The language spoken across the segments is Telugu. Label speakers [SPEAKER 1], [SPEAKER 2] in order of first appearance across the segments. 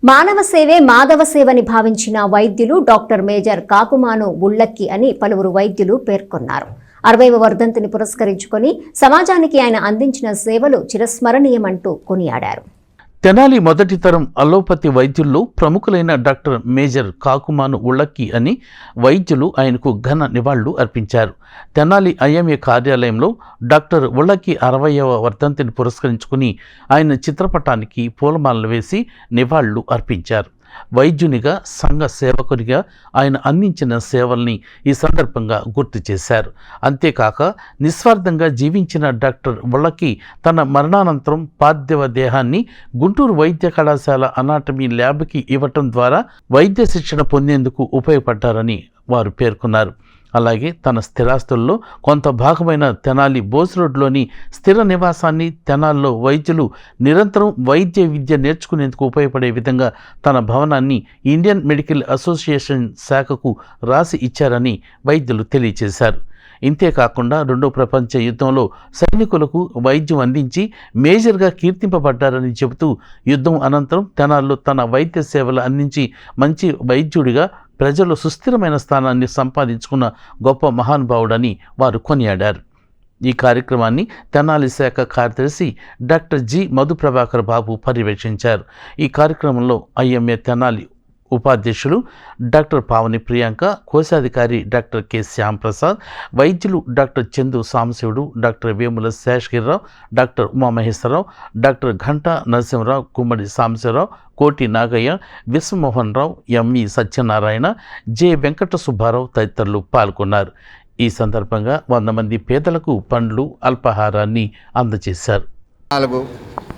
[SPEAKER 1] మానవ సేవే మాధవ సేవని భావించిన వైద్యులు డాక్టర్ మేజర్ కాకుమాను ఉళ్ళక్కి అని పలువురు వైద్యులు పేర్కొన్నారు. 60వ వర్ధంతిని పురస్కరించుకొని సమాజానికి ఆయన అందించిన సేవలు చిరస్మరణీయమంటూ కొనియాడారు.
[SPEAKER 2] తెనాలి మొదటి తరం allopathy వైద్యుల్లో ప్రముఖులైన doctor major Kakumanu Ullakki అని వైద్యులు ఆయనకు ఘన నివాళులు అర్పించారు. తెనాలి ఐఎంఏ కార్యాలయంలో డాక్టర్ ఉళ్ళక్కి 60వ వర్ధంతిని పురస్కరించుకుని ఆయన చిత్రపటానికి పూలమాలలు వేసి నివాళులు అర్పించారు. వైద్యునిగా, సంఘ సేవకునిగా ఆయన అందించిన సేవల్ని ఈ సందర్భంగా గుర్తు చేశారు. అంతేకాక నిస్వార్థంగా జీవించిన డాక్టర్ ఉళ్ళక్కి తన మరణానంతరం పార్థివ దేహాన్ని గుంటూరు వైద్య కళాశాల అనాటమీ ల్యాబ్కి ఇవ్వటం ద్వారా వైద్య శిక్షణ పొందేందుకు ఉపయోగపడ్డారని వారు పేర్కొన్నారు. అలాగే తన స్థిరాస్తుల్లో కొంత భాగమైన తెనాలి బోస్ రోడ్లోని స్థిర నివాసాన్ని తెనాల్లో వైద్యులు నిరంతరం వైద్య విద్య నేర్చుకునేందుకు ఉపయోగపడే విధంగా తన భవనాన్ని ఇండియన్ మెడికల్ అసోసియేషన్ శాఖకు రాసి ఇచ్చారని వైద్యులు తెలియజేశారు. ఇంతేకాకుండా రెండో ప్రపంచ యుద్ధంలో సైనికులకు వైద్యం అందించి మేజర్గా కీర్తింపబడ్డారని చెబుతూ యుద్ధం అనంతరం తెనాల్లో తన వైద్య సేవలు అందించి మంచి వైద్యుడిగా ప్రజలు సుస్థిరమైన స్థానాన్ని సంపాదించుకున్న గొప్ప మహానుభావుడని వారు కొనియాడారు. ఈ కార్యక్రమాన్ని తెనాలి శాఖ కార్యదర్శి డాక్టర్ జి మధుప్రభాకర్ బాబు పర్యవేక్షించారు. ఈ కార్యక్రమంలో ఐఎంఏ తెనాలి ఉపాధ్యక్షులు డాక్టర్ పావని ప్రియాంక, కోశాధికారి డాక్టర్ కె శ్యాంప్రసాద్, వైద్యులు doctor Chandu Sambasivudu, doctor Vemula Seshagirirao, doctor Umamaheswararao, doctor Ghanta Narasimharao, Gummadi Sambasivarao, Koti Nagaiah, Vishwamohan Rao, M E Satyanarayana, J Venkata Subbarao తదితరులు పాల్గొన్నారు. ఈ సందర్భంగా 100 మంది పేదలకు పండ్లు, అల్పాహారాన్ని అందజేశారు.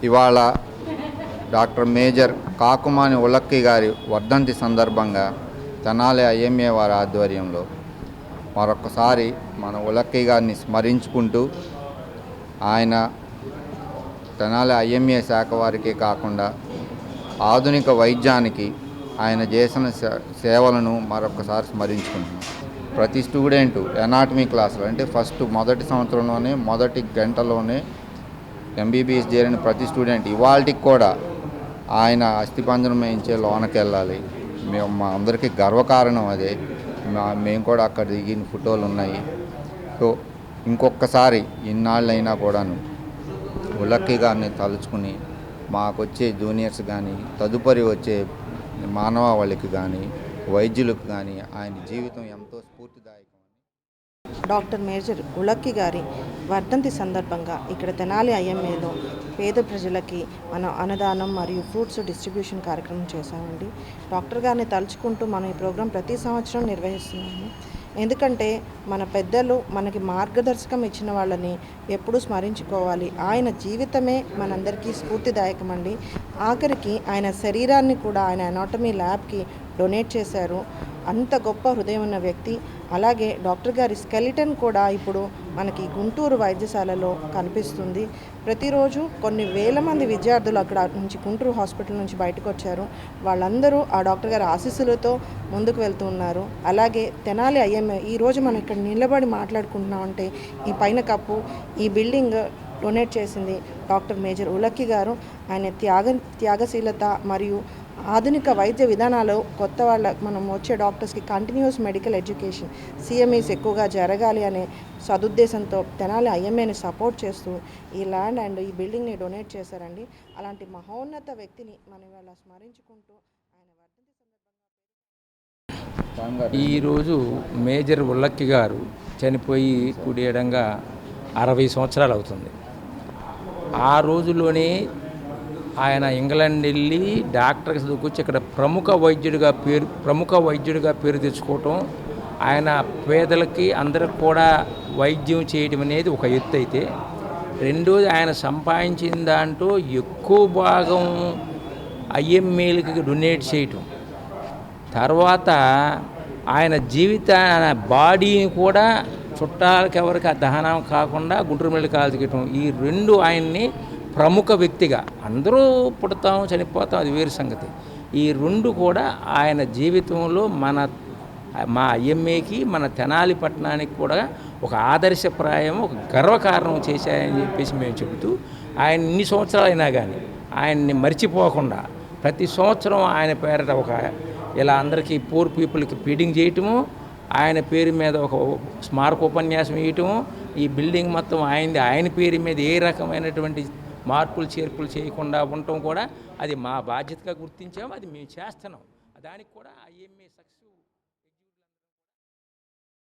[SPEAKER 3] ఇవాళ డాక్టర్ మేజర్ కాకుమాని ఉళ్ళక్కి గారి వర్ధంతి సందర్భంగా తెనాలి ఐఎంఏ వారి ఆధ్వర్యంలో మరొకసారి మన ఉళ్ళక్కి గారిని స్మరించుకుంటూ ఆయన తెనాలి ఐఎంఏ శాఖ వారికి కాకుండా ఆధునిక వైద్యానికి ఆయన చేసిన సేవలను మరొకసారి స్మరించుకుంటున్నాం. ప్రతి స్టూడెంటు ఎనాటమీ క్లాసులు అంటే మొదటి సంవత్సరంలోనే మొదటి గంటలోనే ఎంబీబీఎస్ చేరిన ప్రతి స్టూడెంట్ ఇవాళకి కూడా ఆయన అస్థిపంజరం వేయించే లోనకి వెళ్ళాలి. మా అందరికీ గర్వకారణం అదే. మేము కూడా అక్కడ దిగిన ఫోటోలు ఉన్నాయి. సో ఇంకొకసారి ఇన్నాళ్ళైనా కూడాను ఉళ్ళక్కి గారిని తలుచుకుని మాకొచ్చే జూనియర్స్ కానీ తదుపరి వచ్చే మానవాళికి కానీ వైద్యులకు కానీ ఆయన జీవితం ఎంతో స్ఫూర్తిదాయకం.
[SPEAKER 4] డాక్టర్ మేజర్ ఉళ్ళక్కి గారి వర్ధంతి సందర్భంగా ఇక్కడ తెనాలి ఐఎంఏలో పేద ప్రజలకి మనం అన్నదానం మరియు ఫ్రూట్స్ డిస్ట్రిబ్యూషన్ కార్యక్రమం చేశామండి. డాక్టర్ గారిని తలుచుకుంటూ మనం ఈ ప్రోగ్రాం ప్రతి సంవత్సరం నిర్వహిస్తున్నాము. ఎందుకంటే మన పెద్దలు మనకి మార్గదర్శకం ఇచ్చిన వాళ్ళని ఎప్పుడూ స్మరించుకోవాలి. ఆయన జీవితమే మనందరికీ స్ఫూర్తిదాయకమండి. ఆఖరికి ఆయన శరీరాన్ని కూడా ఆయన అనాటమీ ల్యాబ్కి డొనేట్ చేశారు. అంత గొప్ప హృదయం ఉన్న వ్యక్తి. అలాగే డాక్టర్ గారి స్కెలిటన్ కూడా ఇప్పుడు మనకి గుంటూరు వైద్యశాలలో కనిపిస్తుంది. ప్రతిరోజు కొన్ని వేల మంది విద్యార్థులు అక్కడ నుంచి గుంటూరు హాస్పిటల్ నుంచి బయటకు వచ్చారు. వాళ్ళందరూ ఆ డాక్టర్ గారి ఆశీస్సులతో ముందుకు వెళ్తూ ఉన్నారు. అలాగే తెనాలి ఐఎంఏ ఈరోజు మనం ఇక్కడ నిలబడి మాట్లాడుకుంటున్నామంటే ఈ పైన కప్పు, ఈ బిల్డింగ్ డొనేట్ చేసింది డాక్టర్ మేజర్ ఉళ్ళక్కి గారు. ఆయన త్యాగశీలత మరియు ఆధునిక వైద్య విధానాలు కొత్త మనం వచ్చే డాక్టర్స్కి కంటిన్యూస్ మెడికల్ ఎడ్యుకేషన్ సిఎంఈస్ ఎక్కువగా జరగాలి అనే సదుద్దేశంతో తెనాలి ఐఎంఏని సపోర్ట్ చేస్తూ ఈ ల్యాండ్ అండ్ ఈ బిల్డింగ్ని డొనేట్ చేశారండి. అలాంటి మహోన్నత వ్యక్తిని మనం ఇవాళ స్మరించుకుంటూ ఆయన వర్ధంతి
[SPEAKER 5] ఈరోజు మేజర్ ఉళ్ళక్కి గారు చనిపోయి కుడియడంగా 60 సంవత్సరాలు అవుతుంది. ఆ రోజులోనే ఆయన ఇంగ్లాండ్ వెళ్ళి డాక్టర్కి చదువుకొచ్చి ఇక్కడ ప్రముఖ వైద్యుడిగా పేరు తెచ్చుకోవటం, ఆయన పేదలకి అందరికి కూడా వైద్యం చేయడం అనేది ఒక ఎత్తు అయితే, రెండోది ఆయన సంపాదించిన దాంట్లో ఎక్కువ భాగం ఐఎంఏలకి డొనేట్ చేయటం, తర్వాత ఆయన జీవితాన బాడీని కూడా చుట్టాలకి ఎవరికి ఆ దహనం కాకుండా గుంటూరు మెడికల్ కాలేజీకి ఇవ్వటం, ఈ రెండు ఆయన్ని ప్రముఖ వ్యక్తిగా, అందరూ పుడతాం చనిపోతాం అది వేరు సంగతి, ఈ రెండు కూడా ఆయన జీవితంలో మా ఐఎంఏకి మన తెనాలి పట్టణానికి కూడా ఒక ఆదర్శప్రాయం, ఒక గర్వకారణం చేశాయని చెప్పేసి మేము చెబుతూ ఆయన ఇన్ని సంవత్సరాలు అయినా కానీ ఆయన్ని మర్చిపోకుండా ప్రతి సంవత్సరం ఆయన పేరిట ఒక ఇలా అందరికీ పూర్ పీపుల్కి ఫీడింగ్ చేయటము, ఆయన పేరు మీద ఒక స్మారక ఉపన్యాసం వేయటము, ఈ బిల్డింగ్ మొత్తం ఆయనది, ఆయన పేరు మీద ఏ రకమైనటువంటి మార్పులు చేర్పులు చేయకుండా ఉండటం కూడా అది మా బాధ్యతగా గుర్తించాము. అది మేము చేస్తున్నాం. దానికి కూడా IMA సక్సెస్